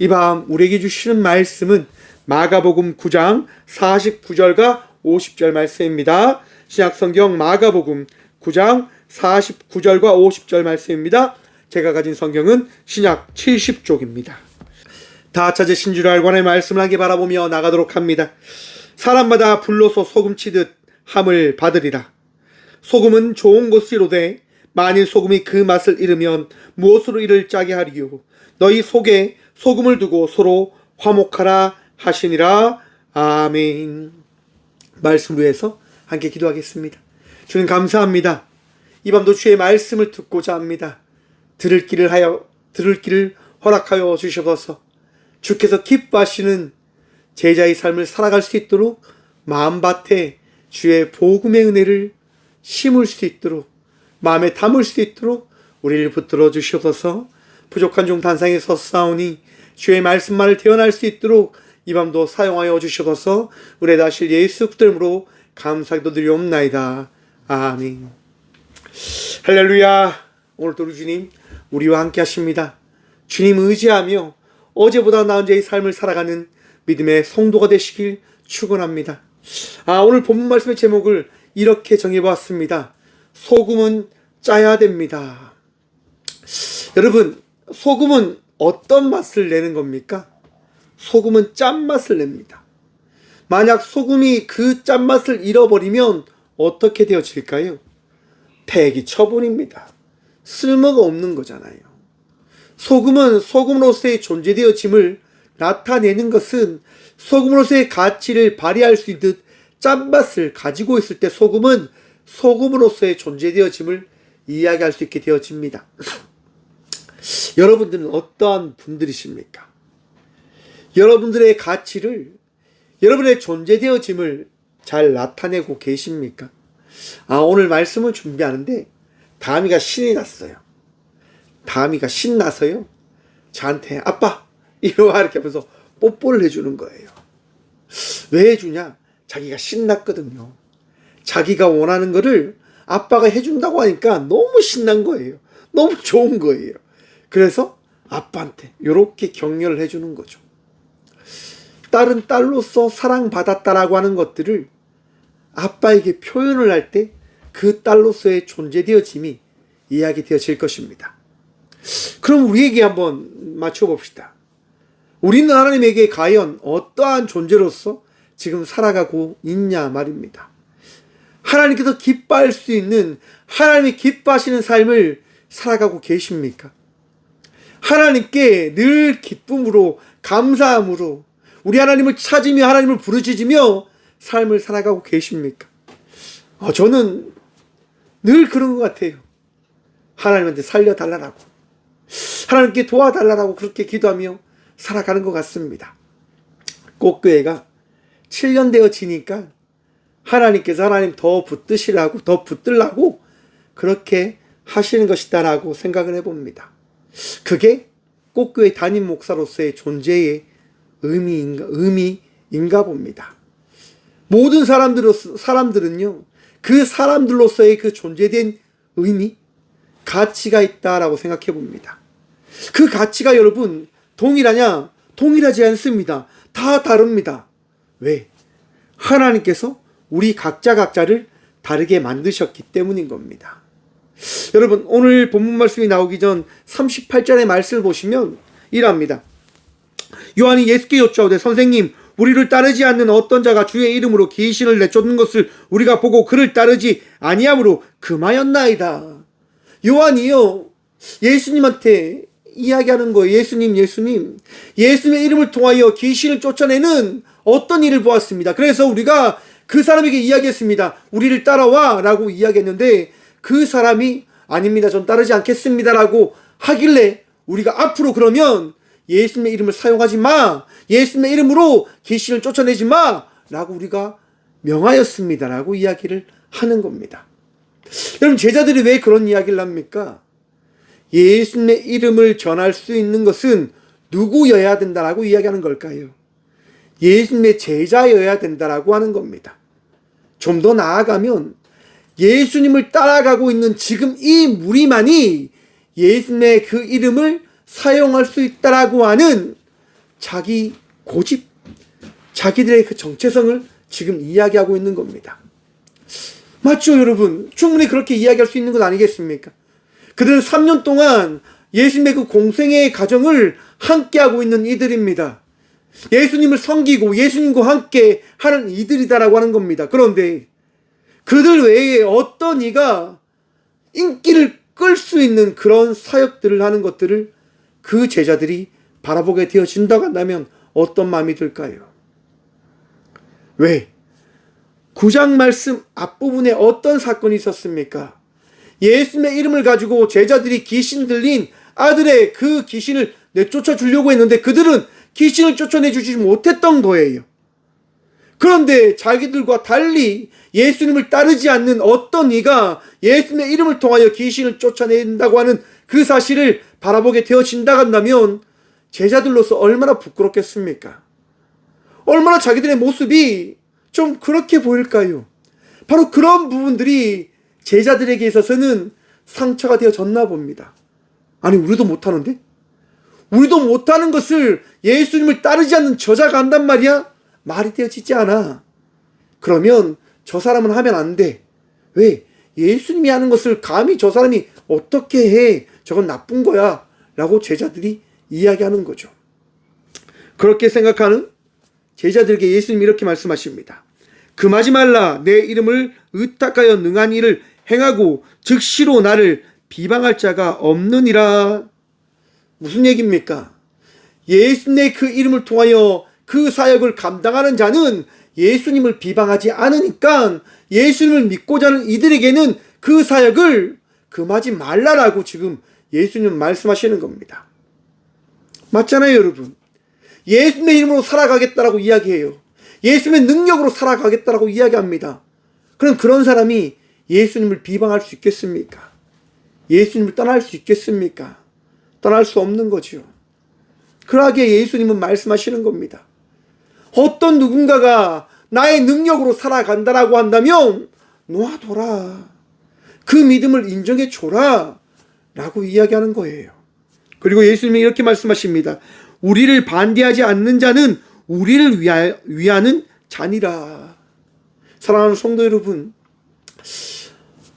이 밤 우리에게 주시는 말씀은 마가복음 9장 49절과 50절 말씀입니다. 신약성경 마가복음 9장 49절과 50절 말씀입니다. 제가 가진 성경은 신약 70쪽입니다. 다 찾으신 줄 알고 하나님의 말씀을 하게 바라보며 나가도록 합니다. 사람마다 불로소 소금치듯 함을 받으리라. 소금은 좋은 것이로되 만일 소금이 그 맛을 잃으면 무엇으로 이를 짜게 하리요. 너희 속에 소금을 두고 서로 화목하라 하시니라. 아멘. 말씀을 위해서 함께 기도하겠습니다. 주님 감사합니다. 이 밤도 주의 말씀을 듣고자 합니다. 들을 길을 허락하여 주셔서 주께서 기뻐하시는 제자의 삶을 살아갈 수 있도록 마음밭에 주의 복음의 은혜를 심을 수 있도록 마음에 담을 수 있도록 우리를 붙들어 주셔서 부족한 종 단상에 섰사오니 주의 말씀만을 태어날 수 있도록 이 밤도 사용하여 주셔서 우리의 다실 예수 그리스도로 감사기도 드리옵나이다. 아멘. 할렐루야. 오늘도 우리 주님 우리와 함께 하십니다. 주님 의지하며 어제보다 나은 자의 삶을 살아가는 믿음의 성도가 되시길 축원합니다. 오늘 본문 말씀의 제목을 이렇게 정해보았습니다. 소금은 짜야 됩니다. 여러분, 소금은 어떤 맛을 내는 겁니까? 소금은 짠맛을 냅니다. 만약 소금이 그 짠맛을 잃어버리면 어떻게 되어질까요? 폐기 처분입니다. 쓸모가 없는 거잖아요. 소금은 소금으로서의 존재되어짐을 나타내는 것은 소금으로서의 가치를 발휘할 수 있듯 짠맛을 가지고 있을 때 소금은 소금으로서의 존재되어짐을 이야기할 수 있게 되어집니다. 여러분들은 어떠한 분들이십니까? 여러분들의 가치를, 여러분의 존재되어짐을 잘 나타내고 계십니까? 오늘 말씀을 준비하는데 다미가 신이 났어요. 다미가 신나서요 저한테 아빠 이러와 이렇게 하면서 뽀뽀를 해주는 거예요. 왜 해주냐? 자기가 신났거든요. 자기가 원하는 거를 아빠가 해준다고 하니까 너무 신난 거예요. 너무 좋은 거예요. 그래서 아빠한테 이렇게 격려를 해주는 거죠. 딸은 딸로서 사랑받았다라고 하는 것들을 아빠에게 표현을 할 때 그 딸로서의 존재되어짐이 이야기되어질 것입니다. 그럼 우리에게 한번 맞춰봅시다. 우리는 하나님에게 과연 어떠한 존재로서 지금 살아가고 있냐 말입니다. 하나님께서 기뻐할 수 있는, 하나님이 기뻐하시는 삶을 살아가고 계십니까? 하나님께 늘 기쁨으로, 감사함으로 우리 하나님을 찾으며 하나님을 부르짖으며 삶을 살아가고 계십니까? 저는 늘 그런 것 같아요. 하나님한테 살려달라고, 하나님께 도와달라고 그렇게 기도하며 살아가는 것 같습니다. 꽃교회가 7년 되어지니까 하나님께서 하나님 더 붙드시라고, 더 붙들라고 그렇게 하시는 것이다라고 생각을 해봅니다. 그게 꽃교회 담임 목사로서의 존재의 의미인가 봅니다. 모든 사람들은요, 그 사람들로서의 그 존재된 의미, 가치가 있다라고 생각해 봅니다. 그 가치가 여러분 동일하냐? 동일하지 않습니다. 다 다릅니다. 왜? 하나님께서 우리 각자를 다르게 만드셨기 때문인 겁니다. 여러분, 오늘 본문 말씀이 나오기 전 38절의 말씀을 보시면 이랍니다. 요한이 예수께 여쭈오되 선생님, 우리를 따르지 않는 어떤 자가 주의 이름으로 귀신을 내쫓는 것을 우리가 보고 그를 따르지 아니함으로 금하였나이다. 요한이요, 예수님한테 이야기하는 거예요. 예수님의 이름을 통하여 귀신을 쫓아내는 어떤 일을 보았습니다. 그래서 우리가 그 사람에게 이야기했습니다. 우리를 따라와 라고 이야기했는데 그 사람이 아닙니다, 전 따르지 않겠습니다 라고 하길래 우리가 앞으로 그러면 예수님의 이름을 사용하지 마, 예수님의 이름으로 귀신을 쫓아내지 마 라고 우리가 명하였습니다 라고 이야기를 하는 겁니다. 여러분, 제자들이 왜 그런 이야기를 합니까? 예수님의 이름을 전할 수 있는 것은 누구여야 된다라고 이야기하는 걸까요? 예수님의 제자여야 된다라고 하는 겁니다. 좀 더 나아가면 예수님을 따라가고 있는 지금 이 무리만이 예수님의 그 이름을 사용할 수 있다라고 하는 자기 고집, 자기들의 그 정체성을 지금 이야기하고 있는 겁니다. 맞죠, 여러분? 충분히 그렇게 이야기할 수 있는 것 아니겠습니까? 그들은 3년 동안 예수님의 그 공생애의 가정을 함께하고 있는 이들입니다. 예수님을 섬기고 예수님과 함께 하는 이들이다라고 하는 겁니다. 그런데 그들 외에 어떤 이가 인기를 끌 수 있는 그런 사역들을 하는 것들을 그 제자들이 바라보게 되어진다고 한다면 어떤 마음이 들까요? 왜? 9장 말씀 앞부분에 어떤 사건이 있었습니까? 예수님의 이름을 가지고 제자들이 귀신 들린 아들의 그 귀신을 내쫓아 주려고 했는데 그들은 귀신을 쫓아내주지 못했던 거예요. 그런데 자기들과 달리 예수님을 따르지 않는 어떤 이가 예수님의 이름을 통하여 귀신을 쫓아낸다고 하는 그 사실을 바라보게 되어진다고 한다면 제자들로서 얼마나 부끄럽겠습니까? 얼마나 자기들의 모습이 좀 그렇게 보일까요? 바로 그런 부분들이 제자들에게 있어서는 상처가 되어졌나 봅니다. 아니, 우리도 못하는데? 우리도 못하는 것을 예수님을 따르지 않는 저자가 한단 말이야? 말이 되어지지 않아. 그러면 저 사람은 하면 안 돼. 왜? 예수님이 하는 것을 감히 저 사람이 어떻게 해? 저건 나쁜 거야. 라고 제자들이 이야기하는 거죠. 그렇게 생각하는 제자들에게 예수님이 이렇게 말씀하십니다. 금하지 말라. 내 이름을 의탁하여 능한 일을 행하고 즉시로 나를 비방할 자가 없느니라. 무슨 얘기입니까? 예수님의 그 이름을 통하여 그 사역을 감당하는 자는 예수님을 비방하지 않으니까 예수님을 믿고자 하는 이들에게는 그 사역을 금하지 말라라고 지금 예수님은 말씀하시는 겁니다. 맞잖아요, 여러분. 예수님의 이름으로 살아가겠다라고 이야기해요. 예수님의 능력으로 살아가겠다라고 이야기합니다. 그럼 그런 사람이 예수님을 비방할 수 있겠습니까? 예수님을 떠날 수 있겠습니까? 떠날 수 없는 거죠. 그러하게 예수님은 말씀하시는 겁니다. 어떤 누군가가 나의 능력으로 살아간다라고 한다면 놓아둬라. 그 믿음을 인정해줘라. 라고 이야기하는 거예요. 그리고 예수님이 이렇게 말씀하십니다. 우리를 반대하지 않는 자는 우리를 위하는 자니라. 사랑하는 성도 여러분,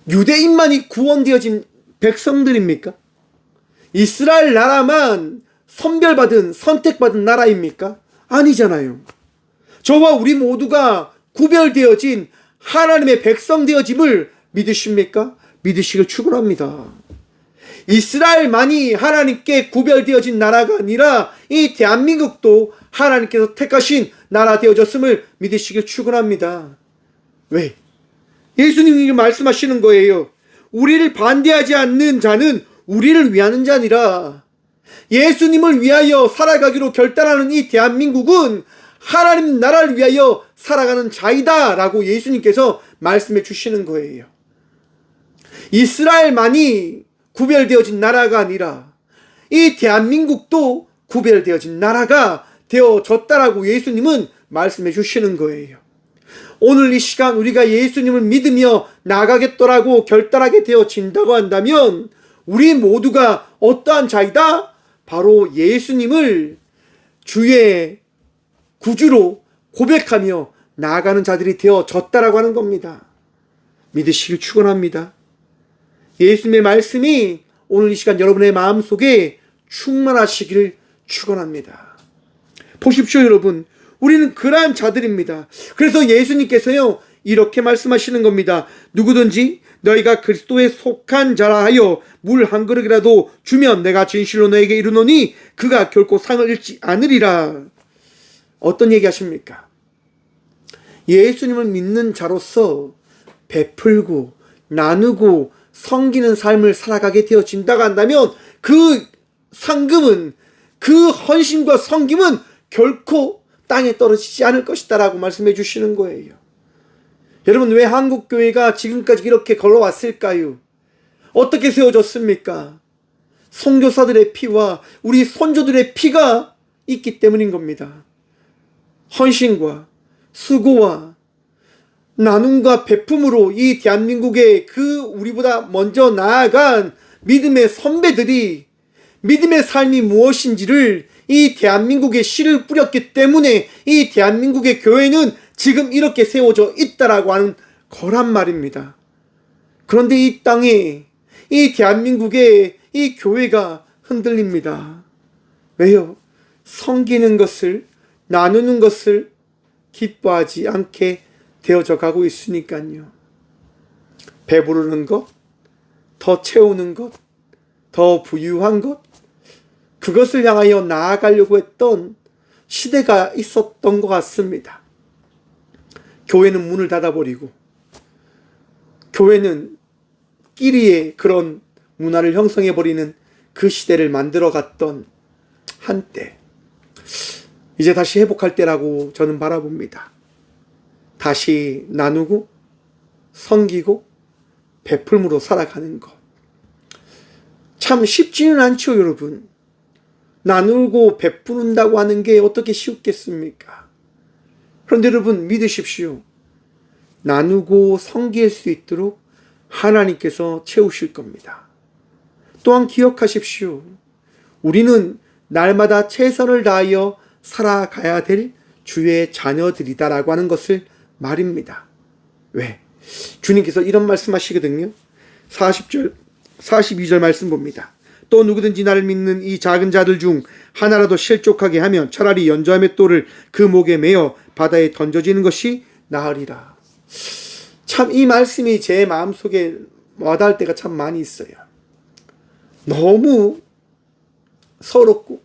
유대인만이 구원되어진 백성들입니까? 이스라엘 나라만 선별받은, 선택받은 나라입니까? 아니잖아요. 저와 우리 모두가 구별되어진 하나님의 백성 되어짐을 믿으십니까? 믿으시길 축원합니다. 이스라엘만이 하나님께 구별되어진 나라가 아니라 이 대한민국도 하나님께서 택하신 나라 되어졌음을 믿으시길 축원합니다. 왜? 예수님이 말씀하시는 거예요. 우리를 반대하지 않는 자는 우리를 위하는 자니라. 예수님을 위하여 살아가기로 결단하는 이 대한민국은 하나님 나라를 위하여 살아가는 자이다 라고 예수님께서 말씀해 주시는 거예요. 이스라엘만이 구별되어진 나라가 아니라 이 대한민국도 구별되어진 나라가 되어졌다라고 예수님은 말씀해 주시는 거예요. 오늘 이 시간 우리가 예수님을 믿으며 나가겠더라고 결단하게 되어진다고 한다면 우리 모두가 어떠한 자이다? 바로 예수님을 주의 구주로 고백하며 나아가는 자들이 되어졌다라고 하는 겁니다. 믿으시길 축원합니다. 예수님의 말씀이 오늘 이 시간 여러분의 마음속에 충만하시기를 축원합니다. 보십시오, 여러분. 우리는 그러한 자들입니다. 그래서 예수님께서요 이렇게 말씀하시는 겁니다. 누구든지 너희가 그리스도에 속한 자라 하여 물 한 그릇이라도 주면 내가 진실로 너에게 이르노니 그가 결코 상을 잃지 않으리라. 어떤 얘기 하십니까? 예수님을 믿는 자로서 베풀고 나누고 섬기는 삶을 살아가게 되어진다고 한다면 그 상금은, 그 헌신과 섬김은 결코 땅에 떨어지지 않을 것이다 라고 말씀해 주시는 거예요. 여러분, 왜 한국교회가 지금까지 이렇게 걸어왔을까요? 어떻게 세워졌습니까? 선교사들의 피와 우리 선조들의 피가 있기 때문인 겁니다. 헌신과 수고와 나눔과 베품으로 이 대한민국의 그 우리보다 먼저 나아간 믿음의 선배들이 믿음의 삶이 무엇인지를 이 대한민국에 씨를 뿌렸기 때문에 이 대한민국의 교회는 지금 이렇게 세워져 있다라고 하는 거란 말입니다. 그런데 이 땅에, 이 대한민국에 이 교회가 흔들립니다. 왜요? 섬기는 것을, 나누는 것을 기뻐하지 않게 되어져 가고 있으니까요. 배부르는 것, 더 채우는 것, 더 부유한 것, 그것을 향하여 나아가려고 했던 시대가 있었던 것 같습니다. 교회는 문을 닫아버리고, 교회는 끼리의 그런 문화를 형성해버리는 그 시대를 만들어 갔던 한때, 이제 다시 회복할 때라고 저는 바라봅니다. 다시 나누고 섬기고 베풀므로 살아가는 것. 참 쉽지는 않죠, 여러분. 나누고 베푸는다고 하는 게 어떻게 쉽겠습니까? 그런데 여러분 믿으십시오. 나누고 섬길 수 있도록 하나님께서 채우실 겁니다. 또한 기억하십시오. 우리는 날마다 최선을 다하여 살아가야 될 주의 자녀들이다라고 하는 것을 말입니다. 왜? 주님께서 이런 말씀하시거든요. 40절, 42절 말씀 봅니다. 또 누구든지 나를 믿는 이 작은 자들 중 하나라도 실족하게 하면 차라리 연자의 돌을 그 목에 매어 바다에 던져지는 것이 나으리라. 참 이 말씀이 제 마음속에 와닿을 때가 참 많이 있어요. 너무 서럽고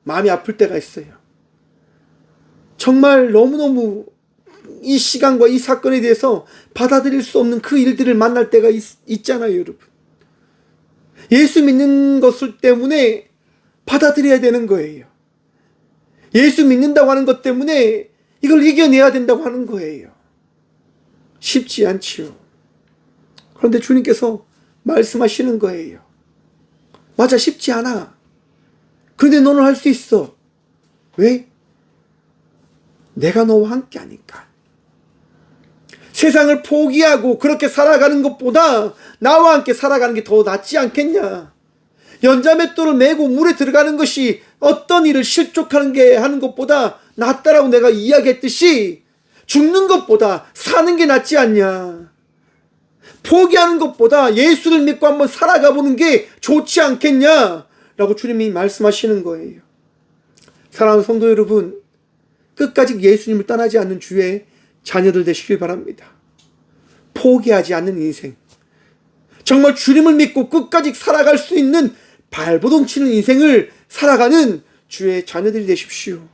마음이 아플 때가 있어요. 정말 너무너무 이 시간과 이 사건에 대해서 받아들일 수 없는 그 일들을 만날 때가 있잖아요, 여러분. 예수 믿는 것을 때문에 받아들여야 되는 거예요. 예수 믿는다고 하는 것 때문에 이걸 이겨내야 된다고 하는 거예요. 쉽지 않지요. 그런데 주님께서 말씀하시는 거예요. 맞아, 쉽지 않아. 그런데 너는 할 수 있어. 왜? 내가 너와 함께 하니까. 세상을 포기하고 그렇게 살아가는 것보다 나와 함께 살아가는 게 더 낫지 않겠냐. 연자맷돌을 메고 물에 들어가는 것이 어떤 일을 실족하는 게 하는 것보다 낫다라고 내가 이야기했듯이 죽는 것보다 사는 게 낫지 않냐. 포기하는 것보다 예수를 믿고 한번 살아가 보는 게 좋지 않겠냐 라고 주님이 말씀하시는 거예요. 사랑하는 성도 여러분, 끝까지 예수님을 떠나지 않는 주의 자녀들 되시길 바랍니다. 포기하지 않는 인생, 정말 주님을 믿고 끝까지 살아갈 수 있는 발버둥 치는 인생을 살아가는 주의 자녀들이 되십시오.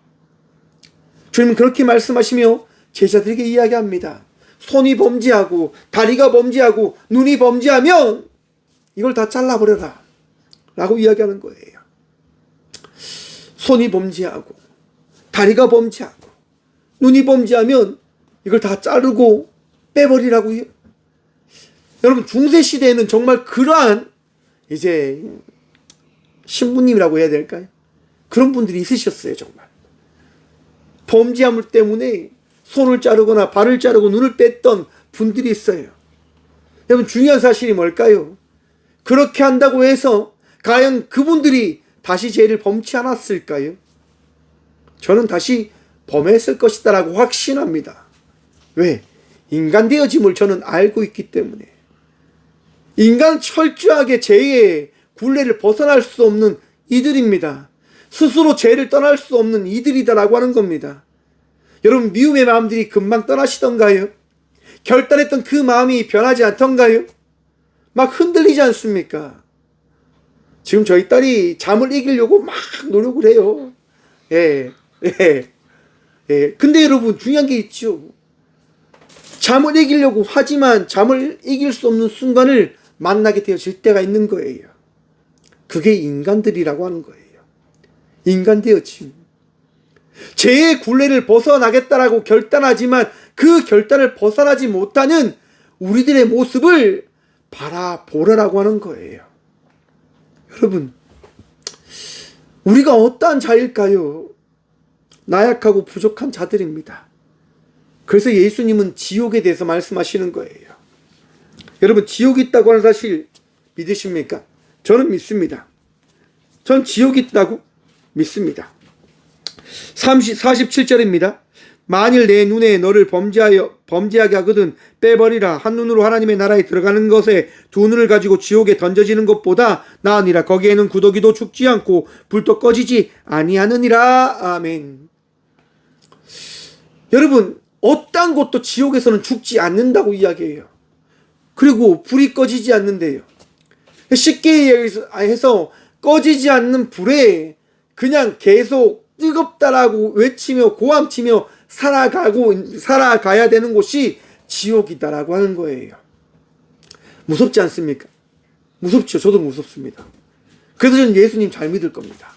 주님은 그렇게 말씀하시며 제자들에게 이야기합니다. 손이 범죄하고 다리가 범죄하고 눈이 범죄하면 이걸 다 잘라버려라 라고 이야기하는 거예요. 손이 범죄하고 다리가 범죄하고 눈이 범죄하면 이걸 다 자르고 빼버리라고요. 여러분, 중세시대에는 정말 그러한 이제 신부님이라고 해야 될까요? 그런 분들이 있으셨어요. 정말 범죄함 때문에 손을 자르거나 발을 자르고 눈을 뺐던 분들이 있어요. 여러분, 중요한 사실이 뭘까요? 그렇게 한다고 해서 과연 그분들이 다시 죄를 범치 않았을까요? 저는 다시 범했을 것이다 라고 확신합니다. 왜? 인간 되어짐을 저는 알고 있기 때문에. 인간은 철저하게 죄의 굴레를 벗어날 수 없는 이들입니다. 스스로 죄를 떠날 수 없는 이들이다라고 하는 겁니다. 여러분, 미움의 마음들이 금방 떠나시던가요? 결단했던 그 마음이 변하지 않던가요? 막 흔들리지 않습니까? 지금 저희 딸이 잠을 이기려고 막 노력을 해요. 예. 근데 여러분, 중요한 게 있죠. 잠을 이기려고 하지만 잠을 이길 수 없는 순간을 만나게 되어질 때가 있는 거예요. 그게 인간들이라고 하는 거예요. 인간 되어짐. 죄의 굴레를 벗어나겠다라고 결단하지만 그 결단을 벗어나지 못하는 우리들의 모습을 바라보라라고 하는 거예요. 여러분, 우리가 어떠한 자일까요? 나약하고 부족한 자들입니다. 그래서 예수님은 지옥에 대해서 말씀하시는 거예요. 여러분, 지옥이 있다고 하는 사실 믿으십니까? 저는 믿습니다. 전 지옥이 있다고 믿습니다. 47절입니다. 만일 내 눈에 너를 범죄하게 하거든 빼버리라. 한 눈으로 하나님의 나라에 들어가는 것에 두 눈을 가지고 지옥에 던져지는 것보다 나으니라. 거기에는 구더기도 죽지 않고 불도 꺼지지 아니하느니라. 아멘. 여러분, 어떤 것도 지옥에서는 죽지 않는다고 이야기해요. 그리고 불이 꺼지지 않는데요. 쉽게 해서 꺼지지 않는 불에 그냥 계속 뜨겁다라고 외치며 고함치며 살아가야 되는 곳이 지옥이다라고 하는 거예요. 무섭지 않습니까? 무섭죠. 저도 무섭습니다. 그래서 저는 예수님 잘 믿을 겁니다.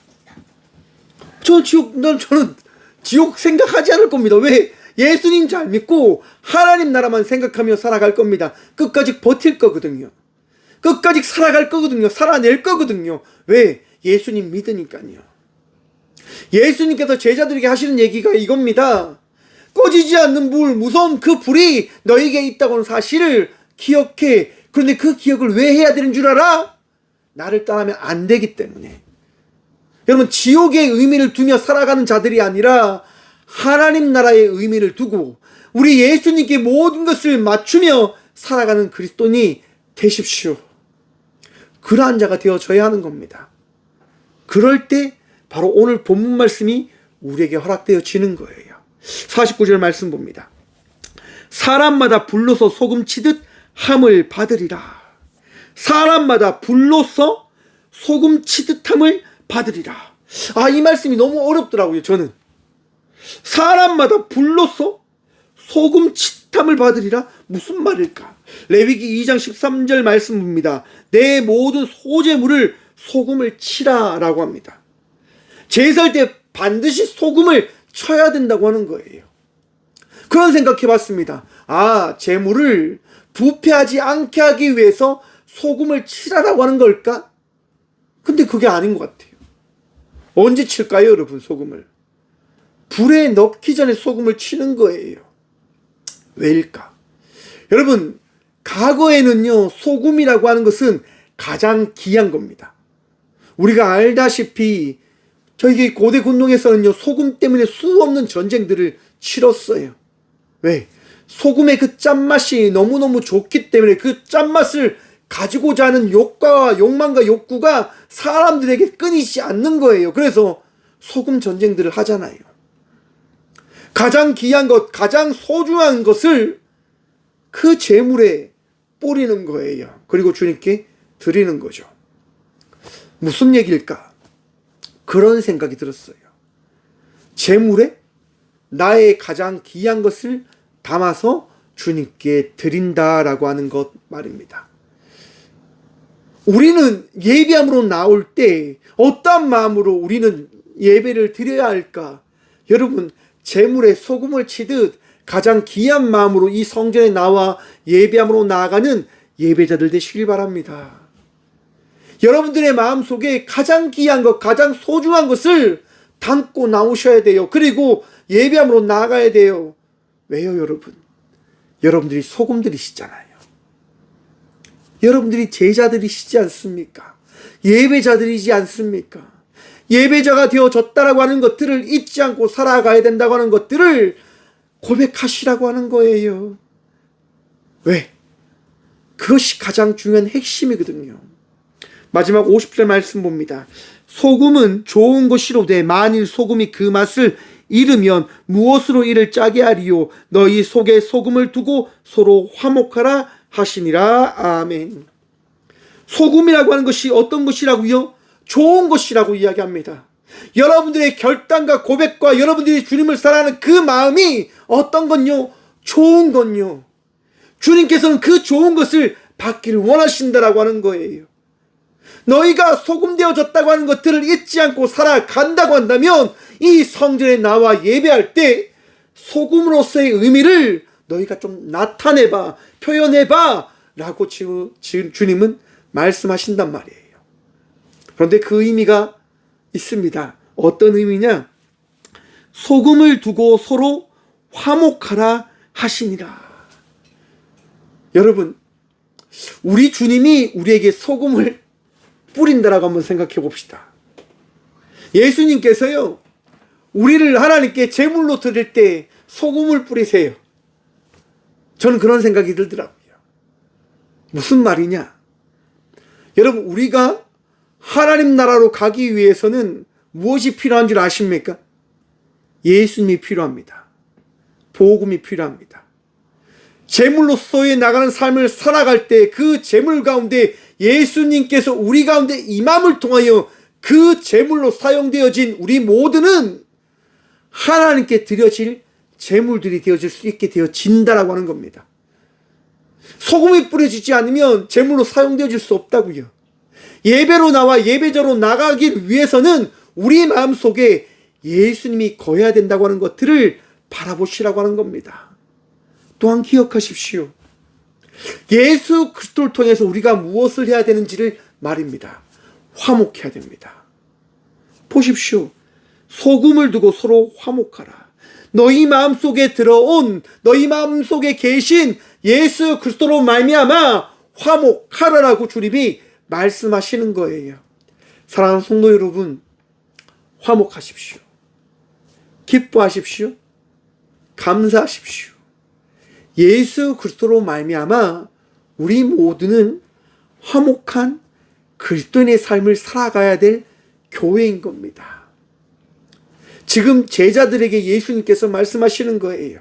저는 지옥 생각하지 않을 겁니다. 왜? 예수님 잘 믿고 하나님 나라만 생각하며 살아갈 겁니다. 끝까지 버틸 거거든요. 끝까지 살아갈 거거든요. 살아낼 거거든요. 왜? 예수님 믿으니까요. 예수님께서 제자들에게 하시는 얘기가 이겁니다. 꺼지지 않는 불, 무서운 그 불이 너에게 있다고 하는 사실을 기억해. 그런데 그 기억을 왜 해야 되는 줄 알아? 나를 떠나면 안 되기 때문에. 여러분, 지옥의 의미를 두며 살아가는 자들이 아니라 하나님 나라의 의미를 두고 우리 예수님께 모든 것을 맞추며 살아가는 그리스도인이 되십시오. 그러한 자가 되어져야 하는 겁니다. 그럴 때 바로 오늘 본문 말씀이 우리에게 허락되어지는 거예요. 49절 말씀 봅니다. 사람마다 불로서 소금 치듯 함을 받으리라. 사람마다 불로서 소금 치듯 함을 받으리라. 이 말씀이 너무 어렵더라고요. 저는 사람마다 불로서 소금 치듯함을 받으리라. 무슨 말일까? 레위기 2장 13절 말씀 봅니다. 내 모든 소재물을 소금을 치라 라고 합니다. 제사할 때 반드시 소금을 쳐야 된다고 하는 거예요. 그런 생각해 봤습니다. 재물을 부패하지 않게 하기 위해서 소금을 치라라고 하는 걸까? 근데 그게 아닌 것 같아요. 언제 칠까요, 여러분, 소금을? 불에 넣기 전에 소금을 치는 거예요. 왜일까? 여러분, 과거에는요, 소금이라고 하는 것은 가장 귀한 겁니다. 우리가 알다시피 저희 고대 군동에서는요, 소금 때문에 수 없는 전쟁들을 치렀어요. 왜? 소금의 그 짠맛이 너무너무 좋기 때문에 그 짠맛을 가지고자 하는 욕망과 욕구가 사람들에게 끊이지 않는 거예요. 그래서 소금 전쟁들을 하잖아요. 가장 귀한 것, 가장 소중한 것을 그 제물에 뿌리는 거예요. 그리고 주님께 드리는 거죠. 무슨 얘기일까? 그런 생각이 들었어요. 제물에 나의 가장 귀한 것을 담아서 주님께 드린다라고 하는 것 말입니다. 우리는 예배함으로 나올 때 어떠한 마음으로 우리는 예배를 드려야 할까? 여러분, 제물에 소금을 치듯 가장 귀한 마음으로 이 성전에 나와 예배함으로 나아가는 예배자들 되시길 바랍니다. 여러분들의 마음속에 가장 귀한 것, 가장 소중한 것을 담고 나오셔야 돼요. 그리고 예배함으로 나아가야 돼요. 왜요, 여러분? 여러분들이 소금들이시잖아요. 여러분들이 제자들이시지 않습니까? 예배자들이지 않습니까? 예배자가 되어졌다라고 하는 것들을 잊지 않고 살아가야 된다고 하는 것들을 고백하시라고 하는 거예요. 왜? 그것이 가장 중요한 핵심이거든요. 마지막 50절 말씀 봅니다. 소금은 좋은 것이로되 만일 소금이 그 맛을 잃으면 무엇으로 이를 짜게 하리요? 너희 속에 소금을 두고 서로 화목하라 하시니라. 아멘. 소금이라고 하는 것이 어떤 것이라고요? 좋은 것이라고 이야기합니다. 여러분들의 결단과 고백과 여러분들이 주님을 사랑하는 그 마음이 어떤 건요? 좋은 건요. 주님께서는 그 좋은 것을 받기를 원하신다라고 하는 거예요. 너희가 소금되어졌다고 하는 것들을 잊지 않고 살아간다고 한다면 이 성전에 나와 예배할 때 소금으로서의 의미를 너희가 좀 나타내봐, 표현해봐 라고 주님은 말씀하신단 말이에요. 그런데 그 의미가 있습니다. 어떤 의미냐? 소금을 두고 서로 화목하라 하시니라. 여러분, 우리 주님이 우리에게 소금을 뿌린다라고 한번 생각해 봅시다. 예수님께서요, 우리를 하나님께 제물로 드릴 때 소금을 뿌리세요. 저는 그런 생각이 들더라고요. 무슨 말이냐? 여러분, 우리가 하나님 나라로 가기 위해서는 무엇이 필요한 줄 아십니까? 예수님이 필요합니다. 복음이 필요합니다. 제물로서의 나가는 삶을 살아갈 때 그 제물 가운데 예수님께서 우리 가운데 임함을 통하여 그 제물로 사용되어진 우리 모두는 하나님께 드려질 제물들이 되어질 수 있게 되어진다라고 하는 겁니다. 소금이 뿌려지지 않으면 제물로 사용되어질 수 없다고요. 예배로 나와 예배자로 나가기 위해서는 우리 마음속에 예수님이 거해야 된다고 하는 것들을 바라보시라고 하는 겁니다. 또한 기억하십시오. 예수 그리스도를 통해서 우리가 무엇을 해야 되는지를 말입니다. 화목해야 됩니다. 보십시오. 소금을 두고 서로 화목하라. 너희 마음속에 들어온, 너희 마음속에 계신 예수 그리스도로 말미암아 화목하라라고 주님이 말씀하시는 거예요. 사랑하는 성도 여러분, 화목하십시오. 기뻐하십시오. 감사하십시오. 예수 그리스도로 말미암아 우리 모두는 화목한 그리스도인의 삶을 살아가야 될 교회인 겁니다. 지금 제자들에게 예수님께서 말씀하시는 거예요.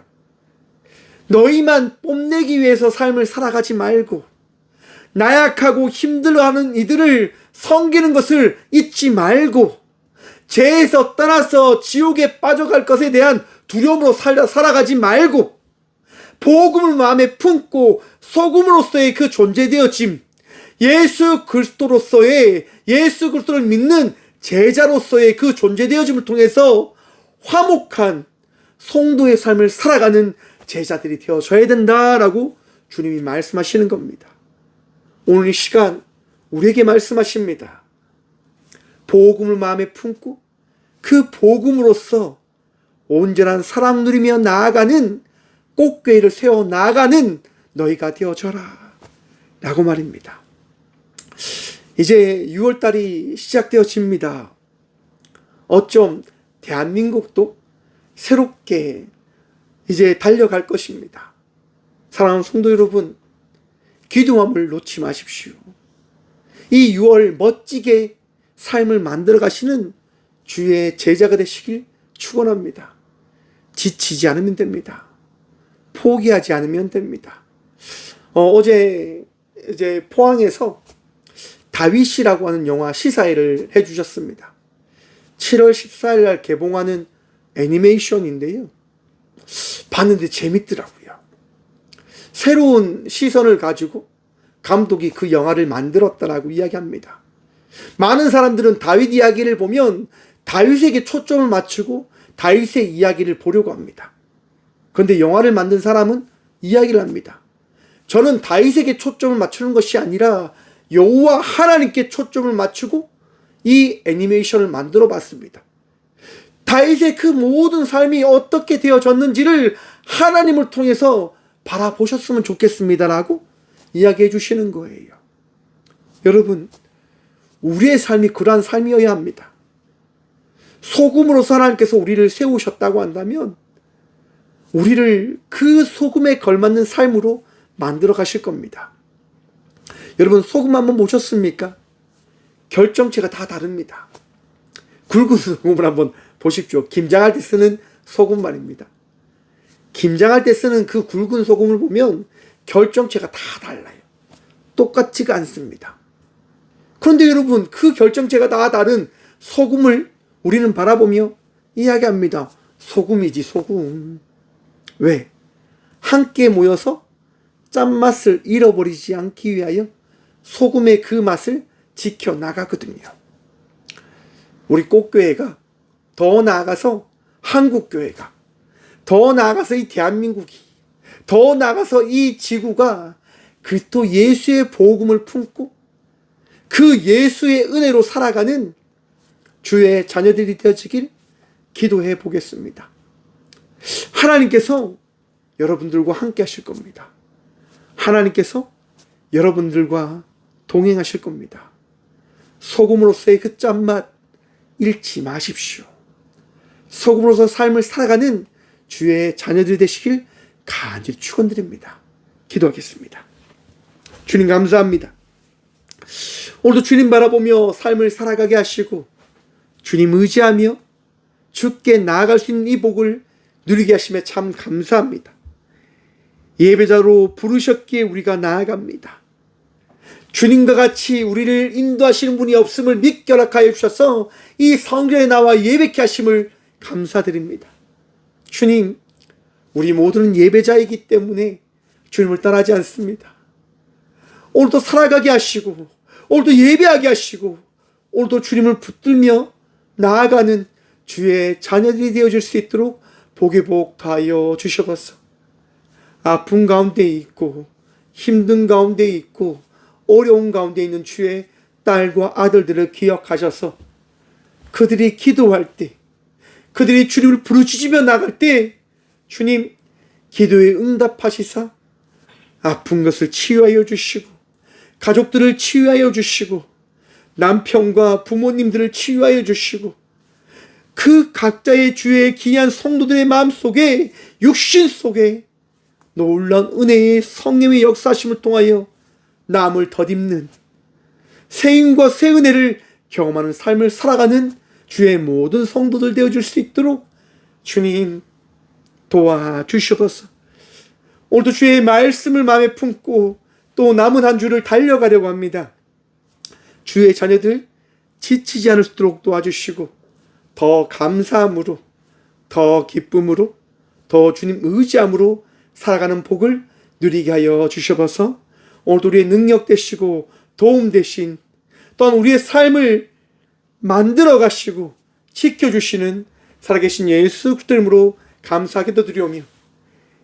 너희만 뽐내기 위해서 삶을 살아가지 말고 나약하고 힘들어하는 이들을 섬기는 것을 잊지 말고 죄에서 떠나서 지옥에 빠져갈 것에 대한 두려움으로 살아가지 말고 복음을 마음에 품고 소금으로서의 그 존재되어짐, 예수 그리스도로서의, 예수 그리스도를 믿는 제자로서의 그 존재되어짐을 통해서 화목한 성도의 삶을 살아가는 제자들이 되어져야 된다라고 주님이 말씀하시는 겁니다. 오늘 이 시간 우리에게 말씀하십니다. 복음을 마음에 품고 그 복음으로서 온전한 사랑 누리며 나아가는 꽃교회를 세워 나아가는 너희가 되어져라 라고 말입니다. 이제 6월달이 시작되어집니다. 어쩜 대한민국도 새롭게 이제 달려갈 것입니다. 사랑하는 성도 여러분, 기도함을 놓지 마십시오. 이 6월 멋지게 삶을 만들어 가시는 주의 제자가 되시길 축원합니다. 지치지 않으면 됩니다. 포기하지 않으면 됩니다. 어제 이제 포항에서 다윗이라고 하는 영화 시사회를 해주셨습니다. 7월 14일 날 개봉하는 애니메이션인데요. 봤는데 재밌더라고요. 새로운 시선을 가지고 감독이 그 영화를 만들었다라고 이야기합니다. 많은 사람들은 다윗 이야기를 보면 다윗에게 초점을 맞추고 다윗의 이야기를 보려고 합니다. 그런데 영화를 만든 사람은 이야기를 합니다. 저는 다윗에게 초점을 맞추는 것이 아니라 여호와 하나님께 초점을 맞추고 이 애니메이션을 만들어 봤습니다. 다윗의 그 모든 삶이 어떻게 되어졌는지를 하나님을 통해서 바라보셨으면 좋겠습니다라고 이야기해 주시는 거예요. 여러분, 우리의 삶이 그러한 삶이어야 합니다. 소금으로서 하나님께서 우리를 세우셨다고 한다면 우리를 그 소금에 걸맞는 삶으로 만들어 가실 겁니다. 여러분, 소금 한번 보셨습니까? 결정체가 다 다릅니다. 굵은 소금을 한번 보십시오. 김장할 때 쓰는 소금 말입니다. 김장할 때 쓰는 그 굵은 소금을 보면 결정체가 다 달라요. 똑같지가 않습니다. 그런데 여러분, 그 결정체가 다 다른 소금을 우리는 바라보며 이야기합니다. 소금이지 소금. 왜? 함께 모여서 짠맛을 잃어버리지 않기 위하여 소금의 그 맛을 지켜나가거든요. 우리 꽃교회가, 더 나아가서 한국교회가, 더 나아가서 이 대한민국이, 더 나아가서 이 지구가 그리스도 예수의 복음을 품고 그 예수의 은혜로 살아가는 주의 자녀들이 되어지길 기도해 보겠습니다. 하나님께서 여러분들과 함께 하실 겁니다. 하나님께서 여러분들과 동행하실 겁니다. 소금으로서의 그 짠맛 잃지 마십시오. 소금으로서 삶을 살아가는 주의 자녀들이 되시길 간절히 축원드립니다. 기도하겠습니다. 주님 감사합니다. 오늘도 주님 바라보며 삶을 살아가게 하시고 주님 의지하며 주께 나아갈 수 있는 이 복을 누리게 하심에 참 감사합니다. 예배자로 부르셨기에 우리가 나아갑니다. 주님과 같이 우리를 인도하시는 분이 없음을 믿게 허락하여 주셔서 이 성전에 나와 예배케 하심을 감사드립니다. 주님, 우리 모두는 예배자이기 때문에 주님을 따라하지 않습니다. 오늘도 살아가게 하시고 오늘도 예배하게 하시고 오늘도 주님을 붙들며 나아가는 주의 자녀들이 되어줄 수 있도록 복의 복 더하여 주셔서 아픔 가운데 있고 힘든 가운데 있고 어려운 가운데 있는 주의 딸과 아들들을 기억하셔서 그들이 기도할 때, 그들이 주님을 부르짖으며 나갈 때 주님 기도에 응답하시사 아픈 것을 치유하여 주시고 가족들을 치유하여 주시고 남편과 부모님들을 치유하여 주시고 그 각자의 주의 귀한 성도들의 마음속에 육신 속에 놀라운 은혜의 성령의 역사심을 통하여 남을 덧입는 새 힘과 새 은혜를 경험하는 삶을 살아가는 주의 모든 성도들 되어줄 수 있도록 주님 도와주시옵소서. 오늘도 주의 말씀을 마음에 품고 또 남은 한 주를 달려가려고 합니다. 주의 자녀들 지치지 않을 수 있도록 도와주시고 더 감사함으로 더 기쁨으로 더 주님 의지함으로 살아가는 복을 누리게 하여 주셔서 오늘도 우리의 능력 되시고 도움 되신 또한 우리의 삶을 만들어 가시고 지켜주시는 살아계신 예수 그리스도 이름으로 감사하게 드리오며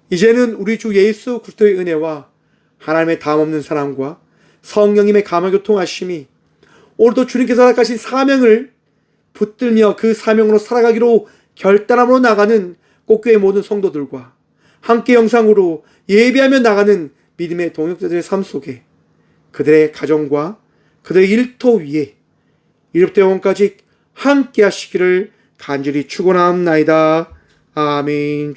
이제는 우리 주 예수 그리스도의 은혜와 하나님의 다함없는 사랑과 성령님의 감화교통하심이 오늘도 주님께서 허락하신 사명을 붙들며 그 사명으로 살아가기로 결단함으로 나가는 꽃교회 모든 성도들과 함께 영상으로 예배하며 나가는 믿음의 동역자들의 삶 속에 그들의 가정과 그들의 일터 위에 이제부터 영원까지 함께 하시기를 간절히 축원하옵나이다. 아멘.